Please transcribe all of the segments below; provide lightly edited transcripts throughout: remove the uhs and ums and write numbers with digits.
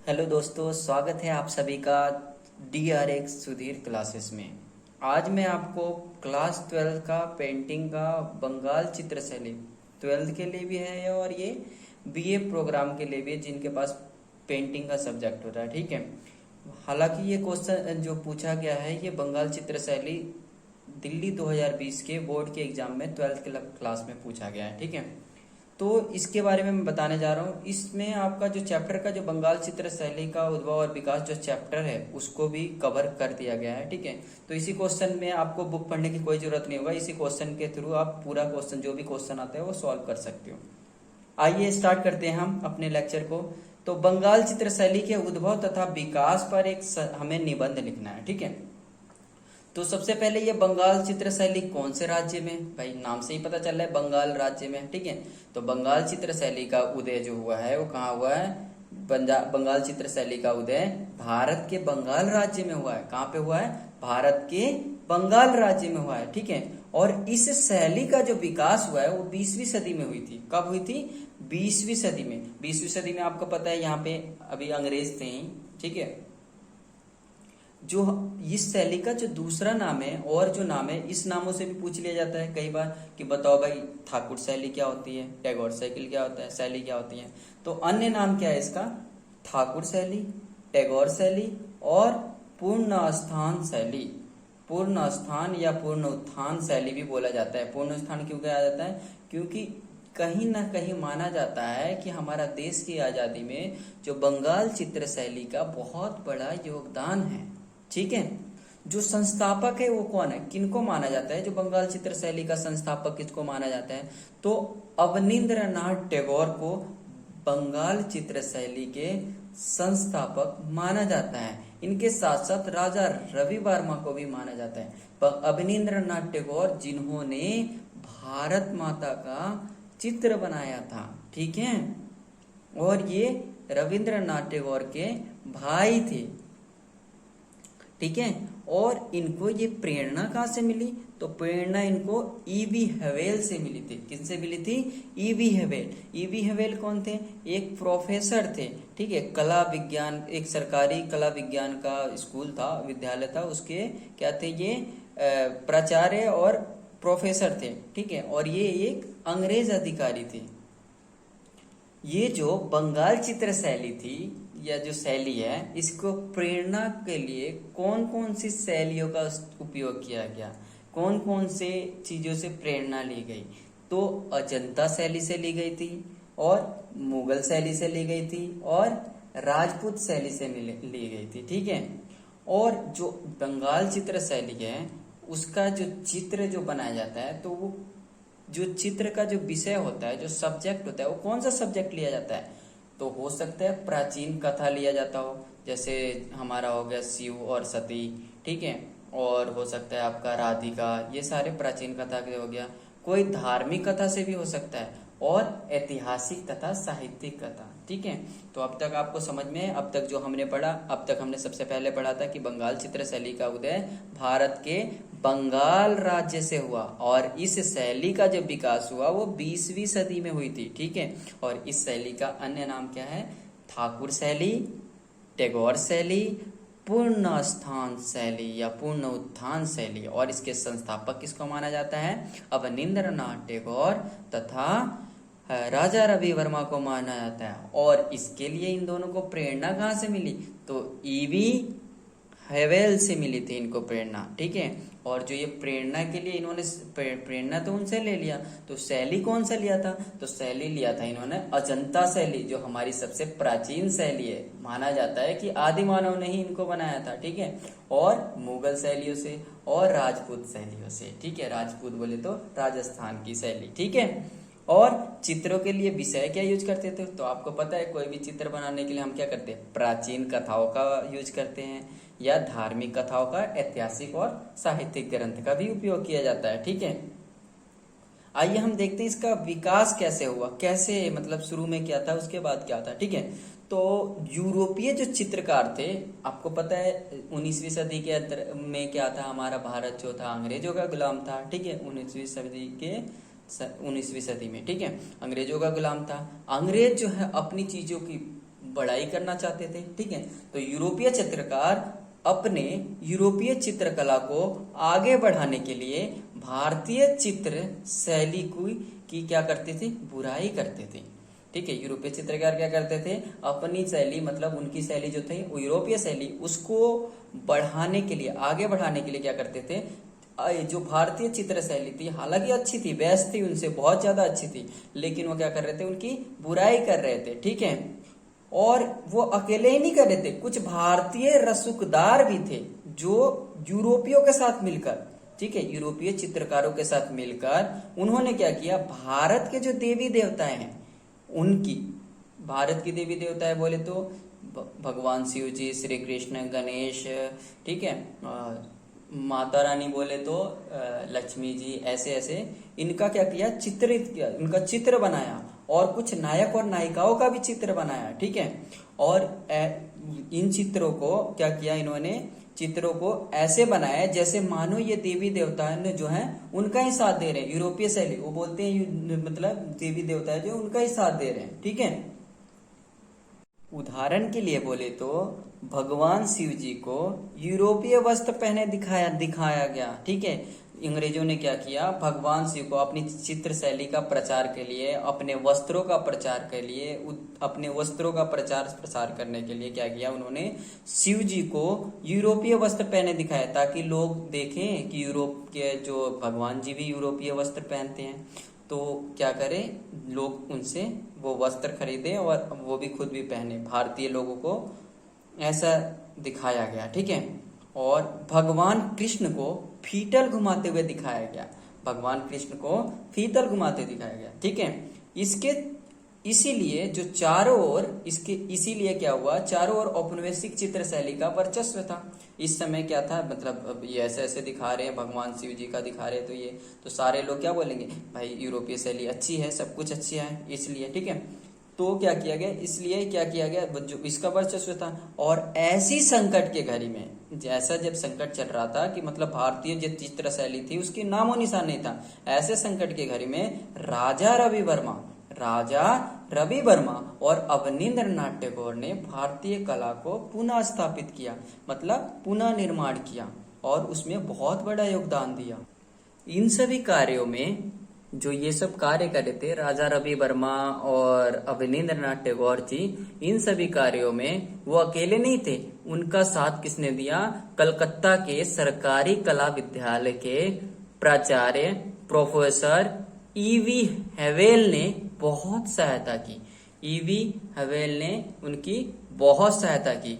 Hello दोस्तों, स्वागत है आप सभी का DRX सुधीर क्लासेस में। आज मैं आपको क्लास 12 का पेंटिंग का बंगाल चित्र शैली 12th के लिए भी है और ये BA प्रोग्राम के लिए भी है जिनके पास पेंटिंग का सब्जेक्ट होता है। ठीक है, हालांकि ये क्वेश्चन जो पूछा गया है ये बंगाल चित्र शैली दिल्ली 2020 के बोर्ड के एग्जाम में 12th क्लास में पूछा गया है। ठीक है, तो इसके बारे में मैं बताने जा रहा हूँ। इसमें आपका जो चैप्टर का जो बंगाल चित्र शैली का उद्भव और विकास जो चैप्टर है उसको भी कवर कर दिया गया है। ठीक है, तो इसी क्वेश्चन में आपको बुक पढ़ने की कोई जरूरत नहीं होगा। इसी क्वेश्चन के थ्रू आप पूरा क्वेश्चन जो भी क्वेश्चन आता है वो सॉल्व कर सकते हो। आइए स्टार्ट करते हैं हम अपने लेक्चर को। तो बंगाल चित्र शैली के उद्भव तथा विकास पर एक हमें निबंध लिखना है। ठीक है, तो सबसे पहले ये बंगाल चित्र शैली कौन से राज्य में, भाई नाम से ही पता चल रहा है बंगाल राज्य में। ठीक है, तो बंगाल चित्र शैली का उदय जो हुआ है वो कहाँ हुआ है? बंगाल चित्र शैली का उदय भारत के बंगाल राज्य में हुआ है। कहाँ पे हुआ है? भारत के बंगाल राज्य में हुआ है। ठीक है, और इस शैली का जो विकास हुआ है वो 20वीं सदी में हुई थी। कब हुई थी? 20वीं सदी में। 20वीं सदी में आपको पता है यहाँ पे अभी अंग्रेज थे ही। ठीक है, जो इस शैली का जो दूसरा नाम है और जो नाम है इस नामों से भी पूछ लिया जाता है कई बार कि बताओ भाई ठाकुर शैली क्या होती है, टैगोर शैली क्या होता है, शैली क्या होती है। तो अन्य नाम क्या है इसका? ठाकुर शैली, टैगोर शैली और पूर्ण स्थान शैली। पूर्ण स्थान या पूर्ण उत्थान शैली भी बोला जाता है। पूर्ण स्थान क्यों कहा जाता है? क्योंकि कहीं ना कहीं माना जाता है कि हमारा देश की आजादी में जो बंगाल चित्र शैली का बहुत बड़ा योगदान है। ठीक है, जो संस्थापक है वो कौन है, किनको माना जाता है? जो बंगाल चित्र शैली का संस्थापक किसको माना जाता है? तो अवनींद्रनाथ टैगोर को बंगाल चित्र शैली के संस्थापक माना जाता है। इनके साथ साथ राजा रवि वर्मा को भी माना जाता है। पर अवनींद्रनाथ टैगोर जिन्होंने भारत माता का चित्र बनाया था। ठीक है, और ये रविंद्रनाथ टैगोर के भाई थे। ठीक है, और इनको ये प्रेरणा कहाँ से मिली? तो प्रेरणा इनको ईवी हवेल से मिली थी। किनसे मिली थी? ईवी हवेल। ईवी हवेल कौन थे? एक प्रोफेसर थे। ठीक है, कला विज्ञान, एक सरकारी कला विज्ञान का स्कूल था, विद्यालय था, उसके क्या थे ये? प्राचार्य और प्रोफेसर थे। ठीक है, और ये एक अंग्रेज अधिकारी थे। ये जो बंगाल चित्र शैली थी या जो शैली है इसको प्रेरणा के लिए कौन कौन सी शैलियों का उपयोग किया गया, कौन कौन से चीजों से प्रेरणा ली गई? तो अजंता शैली से ली गई थी और मुगल शैली से ली गई थी और राजपूत शैली से ली गई थी। ठीक है, और जो बंगाल चित्र शैली है उसका जो चित्र जो बनाया जाता है तो वो जो चित्र का जो विषय होता है, जो सब्जेक्ट होता है, वो कौन सा सब्जेक्ट लिया जाता है? तो हो सकता है प्राचीन कथा लिया जाता हो, जैसे हमारा हो गया शिव और सती। ठीक है, और हो सकता है आपका राधिका, ये सारे प्राचीन कथा के हो गया। कोई धार्मिक कथा से भी हो सकता है और ऐतिहासिक तथा साहित्यिक कथा। ठीक है, तो अब तक आपको समझ में, अब तक जो हमने पढ़ा, अब तक हमने सबसे पहले पढ़ा था कि बंगाल चित्र शैली का उदय भारत के बंगाल राज्य से हुआ और इस शैली का जो विकास हुआ वो 20वीं सदी में हुई थी। ठीक है, और इस शैली का अन्य नाम क्या है? ठाकुर शैली, टैगोर शैली, पूर्ण स्थान शैली या पूर्ण उत्थान शैली। और इसके संस्थापक किसको माना जाता है? अवनींद्रनाथ टैगोर तथा राजा रवि वर्मा को माना जाता है। और इसके लिए इन दोनों को प्रेरणा कहाँ से मिली? तो ईवी हेवेल से मिली थी इनको प्रेरणा। ठीक है, और जो ये प्रेरणा के लिए इन्होंने प्रेरणा तो उनसे ले लिया, तो शैली कौन सा लिया था? तो शैली लिया था इन्होंने अजंता शैली, जो हमारी सबसे प्राचीन शैली है। माना जाता है कि आदि मानव ने ही इनको बनाया था। ठीक है, और मुगल शैलियों से और राजपूत शैलियों से। ठीक है, राजपूत बोले तो राजस्थान की शैली। ठीक है, और चित्रों के लिए विषय क्या यूज करते थे? तो आपको पता है कोई भी चित्र बनाने के लिए हम क्या करते हैं? प्राचीन कथाओं का यूज करते हैं या धार्मिक कथाओं का, ऐतिहासिक और साहित्यिक ग्रंथ का भी उपयोग किया जाता है। ठीक है, आइए हम देखते हैं इसका विकास कैसे हुआ, कैसे मतलब शुरू में क्या था, उसके बाद क्या था। ठीक है, तो यूरोपीय जो चित्रकार थे, आपको पता है 19वीं सदी के में क्या था? हमारा भारत जो था अंग्रेजों का गुलाम था। ठीक है, 19वीं सदी में। ठीक है, अंग्रेजों का गुलाम था। अंग्रेज जो है अपनी चीजों की बढ़ाई करना चाहते थे। ठीक है, तो यूरोपीय चित्रकार अपने यूरोपीय चित्रकला को आगे बढ़ाने के लिए भारतीय चित्र शैली की क्या करते थे, बुराई करते थे। ठीक है, यूरोपीय चित्रकार क्या करते थे, अपनी शैली मतलब उनकी शैली जो थी वो यूरोपीय शैली, उसको बढ़ाने के लिए, आगे बढ़ाने के लिए क्या करते थे, जो भारतीय चित्र शैली थी हालांकि अच्छी थी, बेस्ट थी, उनसे बहुत ज्यादा अच्छी थी, लेकिन वो क्या कर रहे थे, उनकी बुराई कर रहे थे। ठीक है, और वो अकेले ही नहीं कर रहे थे, कुछ भारतीय रसूखदार भी थे जो यूरोपियों के साथ मिलकर, ठीक है, यूरोपीय चित्रकारों के साथ मिलकर उन्होंने क्या किया, भारत के जो देवी देवताएं हैं उनकी, भारत की देवी देवताएं बोले तो भगवान शिव जी, श्री कृष्ण, गणेश, ठीक है, माता रानी बोले तो लक्ष्मी जी, ऐसे ऐसे इनका क्या किया, चित्रित किया, इनका चित्र बनाया, और कुछ नायक और नायिकाओं का भी चित्र बनाया। ठीक है, और इन चित्रों को क्या किया, इन्होंने चित्रों को ऐसे बनाया जैसे मानो ये देवी देवता ने जो है उनका ही साथ दे रहे हैं, यूरोपीय शैली, वो बोलते हैं मतलब देवी देवता जो उनका ही साथ दे रहे हैं। ठीक है, उदाहरण के लिए बोले तो भगवान शिव जी को यूरोपीय वस्त्र पहने दिखाया गया। ठीक है, अंग्रेजों ने क्या किया, भगवान शिव को अपनी चित्र शैली का प्रचार के लिए, अपने वस्त्रों का प्रचार के लिए, अपने वस्त्रों का प्रसार करने के लिए क्या किया, उन्होंने शिव जी को यूरोपीय वस्त्र पहने दिखाया, ताकि लोग देखें कि यूरोप के जो भगवान जी भी यूरोपीय वस्त्र पहनते हैं, तो क्या करें, लोग उनसे वो वस्त्र खरीदें और वो भी खुद भी पहने। भारतीय लोगों को ऐसा दिखाया गया। ठीक है, और भगवान कृष्ण को फीतल घुमाते हुए दिखाया गया, भगवान कृष्ण को फीतल घुमाते दिखाया गया। ठीक है, इसके इसीलिए जो चारों ओर इसके इसीलिए क्या हुआ, चारों ओर औपनिवेशिक चित्र शैली का वर्चस्व था। इस समय क्या था, मतलब ये ऐसे ऐसे दिखा रहे हैं, भगवान शिव जी का दिखा रहे हैं, तो ये तो सारे लोग क्या बोलेंगे, भाई यूरोपीय शैली अच्छी है, सब कुछ अच्छा है, इसलिए। ठीक है, तो क्या किया गया, इसलिए क्या किया गया, जो इसका वर्चस्व था। और ऐसी संकट के घड़ी में, जैसा जब संकट चल रहा था कि मतलब भारतीय जो चित्र शैली थी उसकी नामो निशान नहीं था, ऐसे संकट के घड़ी में राजा रवि वर्मा और अवनींद्रनाथ टैगोर ने भारतीय कला को पुनः स्थापित किया, मतलब पुनः निर्माण किया, और उसमें बहुत बड़ा योगदान दिया। इन सभी कार्यों में जो ये सब कार्य कर रहे थे राजा रवि वर्मा और अवनींद्रनाथ टैगोर जी, इन सभी कार्यों में वो अकेले नहीं थे, उनका साथ किसने दिया, कलकत्ता के सरकारी कला विद्यालय के प्राचार्य प्रोफेसर ईवी हेवेल ने बहुत सहायता की। ईवी हेवेल ने उनकी बहुत सहायता की।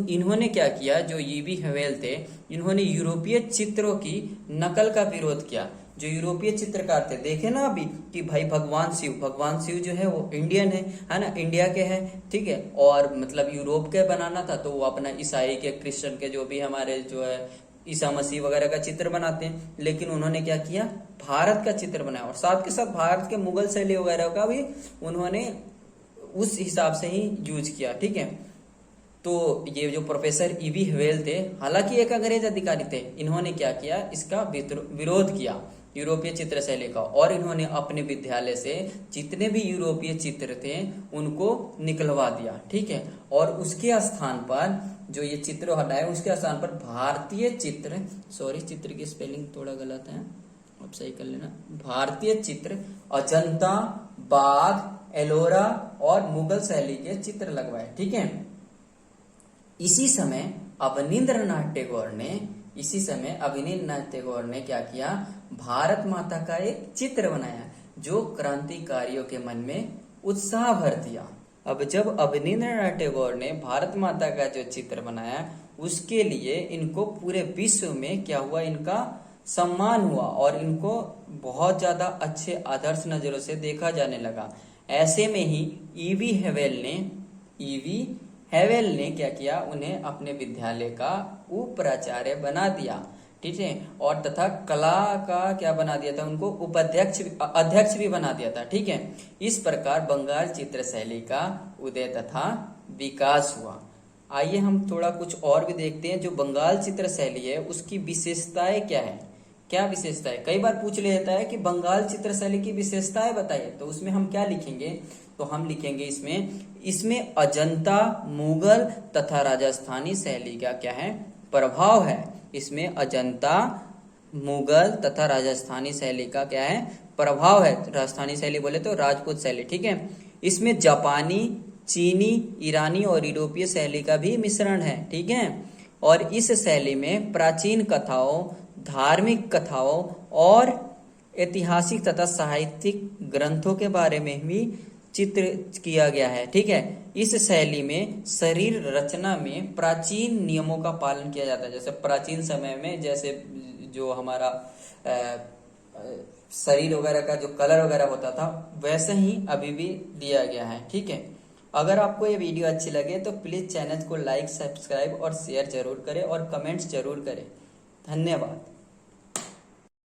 इन्होंने क्या किया, जो ईवी हेवेल थे, इन्होंने यूरोपीय चित्रों की नकल का विरोध किया। जो यूरोपीय चित्रकार थे, देखे ना अभी कि भाई भगवान शिव जो है वो इंडियन है ना, इंडिया के हैं। ठीक है, और मतलब यूरोप के बनाना था तो वो अपना ईसाई के, क्रिश्चियन के, जो भी हमारे जो है ईसा मसीह वगैरह का चित्र बनाते हैं, लेकिन उन्होंने क्या किया, भारत का चित्र बनाया, और साथ के साथ भारत के मुगल शैली वगैरह का भी उन्होंने उस हिसाब से ही यूज किया। ठीक है, तो ये जो प्रोफेसर ईवी हेवेल थे, हालांकि एक अंग्रेज अधिकारी थे, इन्होंने क्या किया, इसका विरोध किया यूरोपीय चित्र शैली का, और इन्होंने अपने विद्यालय से जितने भी यूरोपीय चित्र थे उनको निकलवा दिया। ठीक है, और उसके स्थान पर जो ये चित्र हटाए, उसके स्थान पर भारतीय चित्र, सॉरी चित्र की स्पेलिंग थोड़ा गलत है, अब सही कर लेना, भारतीय चित्र, अजंता, बाघ, एलोरा और मुगल शैली के चित्र लगवाए। ठीक है, इसी समय अवनींद्रनाथ टैगोर ने क्या किया, भारत माता का एक चित्र बनाया, जो क्रांतिकारियों के मन में उत्साह भर दिया। अब जब अवनींद्रनाथ टैगोर ने भारत माता का जो चित्र बनाया, उसके लिए इनको पूरे विश्व में क्या हुआ, इनका सम्मान हुआ, और इनको बहुत ज्यादा अच्छे आदर्श नजरों से देखा जाने लगा। ऐसे में ही ईवी हेवेल ने क्या किया, उन्हें अपने विद्यालय का उप प्राचार्य बना दिया। ठीक है, और तथा कला का क्या बना दिया था, उनको अध्यक्ष भी बना दिया था। ठीक है, इस प्रकार बंगाल चित्र शैली का उदय तथा विकास हुआ। आइए हम थोड़ा कुछ और भी देखते हैं, जो बंगाल चित्र शैली है उसकी विशेषताएं क्या है। क्या विशेषता है, कई बार पूछ लेता है कि बंगाल चित्र शैली की विशेषताएं बताइए, तो उसमें हम क्या लिखेंगे, तो हम लिखेंगे इसमें इसमें अजंता, मुगल तथा राजस्थानी शैली का क्या है, प्रभाव है। इसमें अजंता, मुगल तथा राजस्थानी शैली का क्या है, प्रभाव है। राजस्थानी शैली बोले तो राजपूत शैली, ठीक है। इसमें जापानी, चीनी, ईरानी और यूरोपीय शैली का भी मिश्रण है, ठीक है। और इस शैली में प्राचीन कथाओं, धार्मिक कथाओं और ऐतिहासिक तथा साहित्यिक ग्रंथों के बारे में भी चित्र किया गया है, ठीक है। इस शैली में शरीर रचना में प्राचीन नियमों का पालन किया जाता है। जैसे प्राचीन समय में जैसे जो हमारा शरीर वगैरह का जो कलर वगैरह होता था, वैसे ही अभी भी दिया गया है, ठीक है। अगर आपको ये वीडियो अच्छी लगे तो प्लीज चैनल को लाइक, सब्सक्राइब और शेयर जरूर करें और कमेंट्स जरूर करें। धन्यवाद।